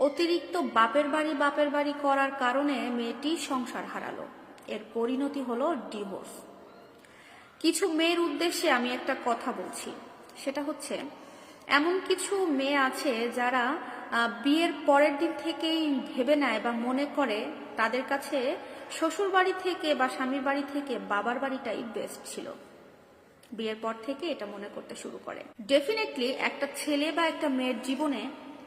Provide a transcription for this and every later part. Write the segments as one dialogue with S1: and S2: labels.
S1: অতিরিক্ত বাপের বাড়ি করার কারণে মেয়েটি সংসার হারালো। এর পরিণতি হলো ডিভোর্স। কিছু মেয়ের উদ্দেশ্যে আমি একটা কথা বলছি, সেটা হচ্ছে এমন কিছু মেয়ে আছে যারা বিয়ের পরের দিন থেকেই ভেবে নেয় বা মনে করে তাদের কাছে শ্বশুর বাড়ি থেকে বা স্বামীর বাড়ি থেকে বাবার বাড়িটাই বেস্ট ছিল। বিয়ের পর থেকে এটা মনে করতে শুরু করে। ডেফিনেটলি একটা ছেলে বা একটা মেয়ের জীবনে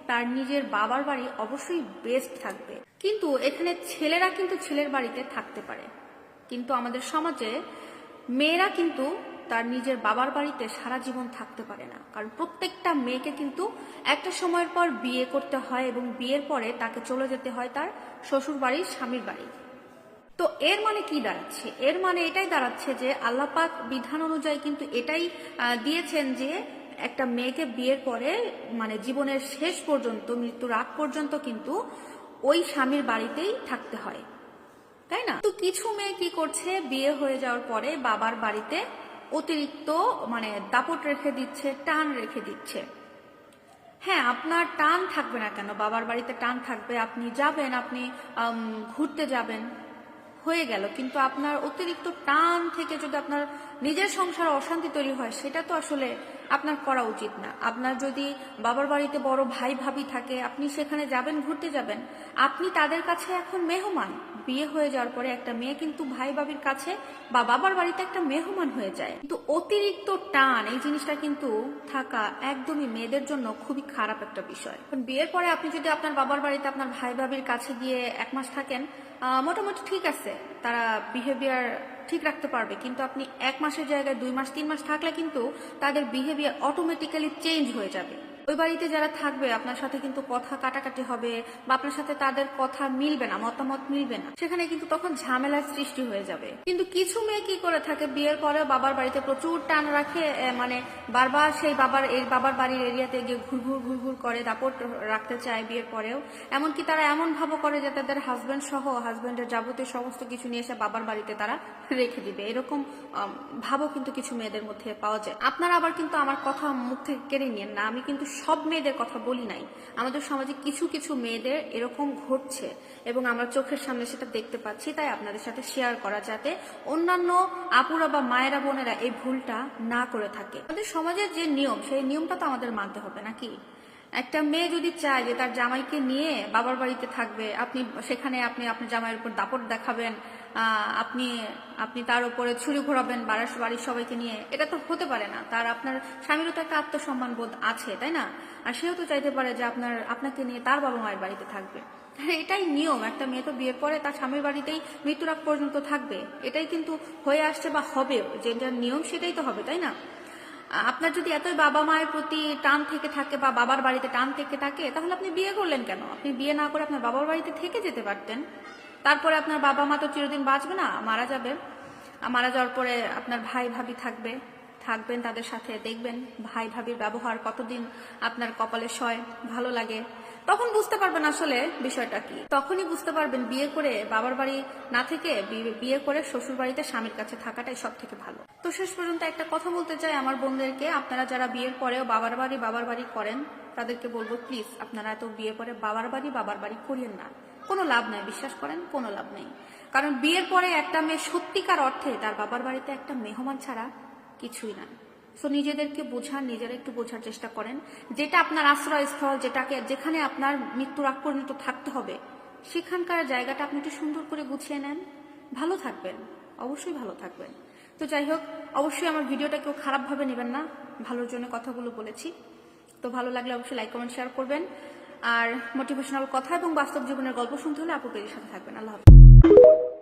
S1: তার নিজের বাবার বাড়ি অবশ্যই বেস্ট থাকবে, কিন্তু এখানে ছেলেরা কিন্তু ছেলের বাড়িতে থাকতে পারে, কিন্তু আমাদের সমাজে মেয়েরা কিন্তু তার নিজের বাবার বাড়িতে সারা জীবন থাকতে পারে না। কারণ প্রত্যেকটা মেয়েকে কিন্তু একটা সময়ের পর বিয়ে করতে হয় এবং বিয়ের পরে তাকে চলে যেতে হয় তার শ্বশুর বাড়ি স্বামীর বাড়ি। তো এর মানে কি দাঁড়াচ্ছে? এর মানে এটাই দাঁড়াচ্ছে যে আল্লাহ পাক বিধান অনুযায়ী কিন্তু এটাই দিয়েছেন যে একটা মেয়েকে বিয়ের পরে মানে জীবনের শেষ পর্যন্ত, মৃত্যুর আগ পর্যন্ত কিন্তু ওই স্বামীর বাড়িতেই থাকতে হয়, তাই না? তো কিছু মেয়ে কি করছে, বিয়ে হয়ে যাওয়ার পরে বাবার বাড়িতে অতিরিক্ত মানে দাপট রেখে দিচ্ছে, টান রেখে দিচ্ছে। হ্যাঁ, আপনার টান থাকবে না কেন? বাবার বাড়িতে টান থাকবে, আপনি যাবেন, আপনি ঘুরতে যাবেন, হয়ে গেল। কিন্তু আপনার অতিরিক্ত টান থেকে যদি আপনার নিজের সংসারে অশান্তি তৈরি হয়, সেটা তো আসলে আপনার করা উচিত না। আপনার যদি বাবার বাড়িতে বড় ভাই ভাবি থাকে, আপনি সেখানে যাবেন, ঘুরতে যাবেন, আপনি তাদের কাছে এখন মেহমান। বিয়ে হয়ে যাওয়ার পরে একটা মেয়ে কিন্তু ভাই ভাবির কাছে বা বাবার বাড়িতে একটা মেহমান হয়ে যায়। কিন্তু অতিরিক্ত টান এই জিনিসটা কিন্তু থাকা একদমই মেয়েদের জন্য খুবই খারাপ একটা বিষয়। বিয়ের পরে আপনি যদি আপনার বাবার বাড়িতে আপনার ভাই ভাবির কাছে গিয়ে 1 মাস থাকেন, মোটামুটি ঠিক আছে, তারা বিহেভিয়ার ঠিক রাখতে পারবে। কিন্তু আপনি 1 মাসের জায়গায় 2 মাস 3 মাস থাকলে কিন্তু তাদের বিহেভিয়ার অটোমেটিক্যালি চেঞ্জ হয়ে যাবে। ওই বাড়িতে যারা থাকবে আপনার সাথে কিন্তু কথা কাটাকাটি হবে বা আপনার সাথে তাদের কথা মিলবে না, মতামত মিলবে না, সেখানে কিন্তু তখন ঝামেলার সৃষ্টি হয়ে যাবে। কিন্তু কিছু মেয়ে কি করে থাকে, বিয়ের পরে বাবার বাড়িতে প্রচুর টান রাখে, মানে বারবার সেই বাবার বাড়ির এরিয়াতে গিয়ে ঘুরঘুর করে দাপট রাখতে চায় বিয়ের পরেও। এমনকি তারা এমন ভাবও করে যে তাদের হাজবেন্ড সহ হাজবেন্ডের যাবতীয় সমস্ত কিছু নিয়ে এসে বাবার বাড়িতে তারা রেখে দিবে। এরকম ভাবও কিন্তু কিছু মেয়েদের মধ্যে পাওয়া যায়। আপনারা আবার কিন্তু আমার কথা মুখ থেকে কেড়ে নিয়েন না, আমি কিন্তু সব মেয়েদের কথা বলি নাই। আমাদের সমাজে কিছু কিছু মেয়েদের এরকম ঘটছে এবং আমরা চোখের সামনে সেটা দেখতে পাচ্ছি, তাই আপনাদের সাথে শেয়ার করা, যাতে অন্যান্য আপুরা বা মায়েরা বোনেরা এই ভুলটা না করে থাকে। আমাদের সমাজের যে নিয়ম, সেই নিয়মটা তো আমাদের মানতে হবে নাকি? একটা মেয়ে যদি চায় যে তার জামাইকে নিয়ে বাবার বাড়িতে থাকবে, আপনি সেখানে আপনি আপনার জামাইয়ের উপর দাপট দেখাবেন, আপনি আপনি তার উপরে ছুরি ঘোরাবেন বাড়ির সবাইকে নিয়ে, এটা তো হতে পারে না। তার আপনার স্বামীরও তো একটা আত্মসম্মান বোধ আছে, তাই না? আর সেও তো চাইতে পারে যে আপনাকে নিয়ে তার বাবা মায়ের বাড়িতে থাকবে। এটাই নিয়ম। একটা মেয়ে তো বিয়ের পরে তার স্বামীর বাড়িতেই মৃত্যুর আগ পর্যন্ত থাকবে, এটাই কিন্তু হয়ে আসছে বা হবেও। যেটা নিয়ম সেটাই তো হবে, তাই না? আপনার যদি এতই বাবা মায়ের প্রতি টান থেকে থাকে বা বাবার বাড়িতে টান থেকে থাকে, তাহলে আপনি বিয়ে করলেন কেন? আপনি বিয়ে না করে আপনার বাবার বাড়িতে থেকে যেতে পারতেন। তারপরে আপনার বাবা মা তো চিরদিন বাঁচবে না, মারা যাবে। মারা যাওয়ার পরে আপনার ভাই ভাবি থাকবেন তাদের সাথে, দেখবেন ভাই ভাবির ব্যবহার কতদিন আপনার কপালে সয়, ভালো লাগে। তখন বুঝতে পারবেন আসলে বিষয়টা কি। তখনই বুঝতে পারবেন বিয়ে করে বাবার বাড়ি না থেকে বিয়ে করে শ্বশুর বাড়িতে স্বামীর কাছে থাকাটাই সব থেকে ভালো। তো শেষ পর্যন্ত একটা কথা বলতে চাই আমার বোনদেরকে, আপনারা যারা বিয়ের পরেও বাবার বাড়ি করেন, তাদেরকে বলবো প্লিজ আপনারা তো বিয়ে পরে বাবার বাড়ি করিয়েন না। কোনো লাভ নাই, বিশ্বাস করেন, কোনো লাভ নেই। কারণ বিয়ের পরে একটা মেয়ে সত্যিকার অর্থে তার বাবার বাড়িতে একটা মেহমান ছাড়া কিছুই না। সো নিজেদেরকে বোঝান, নিজেরা একটু বোঝার চেষ্টা করেন। যেটা আপনার আশ্রয়স্থল, যেখানে আপনার মৃত্যুর আগ পর্যন্ত থাকতে হবে, সেখানকার জায়গাটা আপনি একটু সুন্দর করে গুছিয়ে নেন, ভালো থাকবেন, অবশ্যই ভালো থাকবেন। তো যাই হোক, অবশ্যই আমার ভিডিওটা কেউ খারাপভাবে নেবেন না, ভালোর জন্য কথাগুলো বলেছি। তো ভালো লাগলে অবশ্যই লাইক কমেন্ট শেয়ার করবেন। আর মোটিভেশনাল কথা এবং বাস্তব জীবনের গল্প শুনতে হলে আপু পেজের সাথে থাকবেন। আল্লাহ হাফেজ।